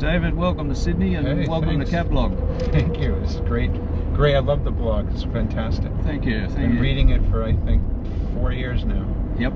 David, welcome to Sydney and welcome to Cablog. Thank you. It's great. Great. I love the blog. It's fantastic. Thank you. I've been reading it for, I think, 4 years now. Yep.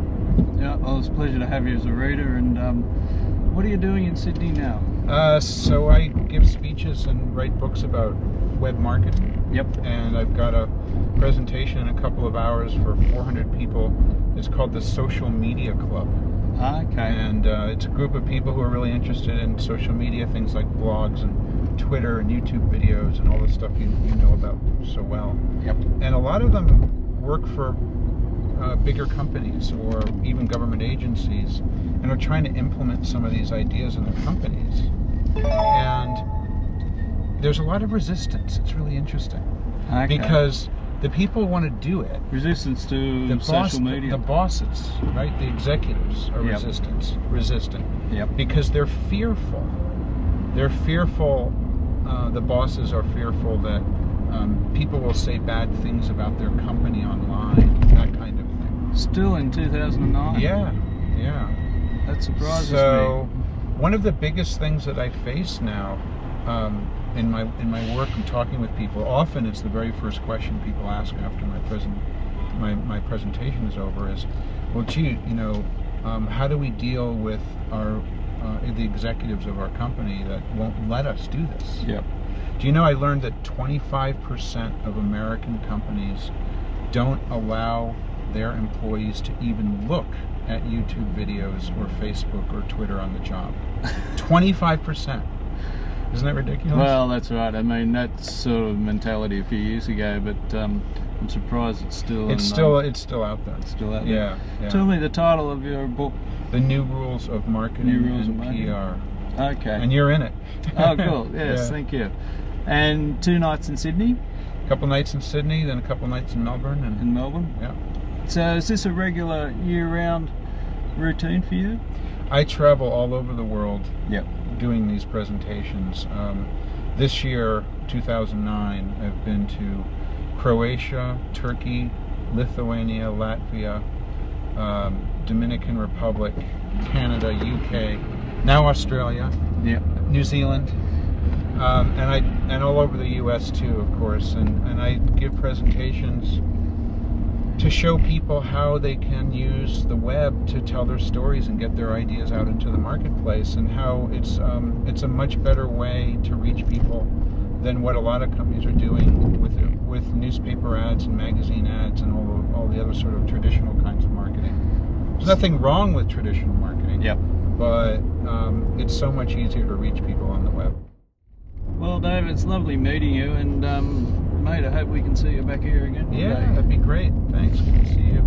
Yeah, well, it's a pleasure to have you as a reader. And what are you doing in Sydney now? So I give speeches and write books about web marketing. Yep. And I've got a presentation in a couple of hours for 400 people. It's called the Social Media Club. Okay. And it's a group of people who are really interested in social media, things like blogs and Twitter and YouTube videos and all the stuff you know about so well. Yep. And a lot of them work for bigger companies or even government agencies and are trying to implement some of these ideas in their companies. And there's a lot of resistance. It's really interesting. Okay. Because the people want to do it. Resistance to social media. The bosses, right? The executives are resistant. Yep. Because they're fearful. They're fearful, the bosses are fearful that people will say bad things about their company online, that kind of thing. Still in 2009? Yeah, yeah. That surprises me. So, one of the biggest things that I face now in my work and talking with people, often it's the very first question people ask after my presentation is over is, well, gee, how do we deal with the executives of our company that won't let us do this? Yep. Do you know I learned that 25% of American companies don't allow their employees to even look at YouTube videos or Facebook or Twitter on the job? 25%. Isn't that ridiculous? Well, that's right. I mean, that's sort of mentality a few years ago, but I'm surprised it's still. It's still out there. It's still out there. Yeah. Tell me the title of your book. The New Rules of Marketing and PR. Okay. And you're in it. Oh, cool. Yes, yeah. Thank you. And 2 nights in Sydney. A couple nights in Sydney, then a couple nights in Melbourne. In Melbourne. Yeah. So, is this a regular year-round routine for you? I travel all over the world. Yep. Doing these presentations. This year, 2009, I've been to Croatia, Turkey, Lithuania, Latvia, Dominican Republic, Canada, UK, now Australia, New Zealand, and all over the US too, of course. And I give presentations to show people how they can use the web to tell their stories and get their ideas out into the marketplace, and how it's a much better way to reach people than what a lot of companies are doing with newspaper ads and magazine ads and all the other sort of traditional kinds of marketing. There's nothing wrong with traditional marketing. Yep. But it's so much easier to reach people on the web. Well, Dave, it's lovely meeting you, and mate, I hope we can see you back here again. Yeah, that'd be great. Thanks. Good to see you.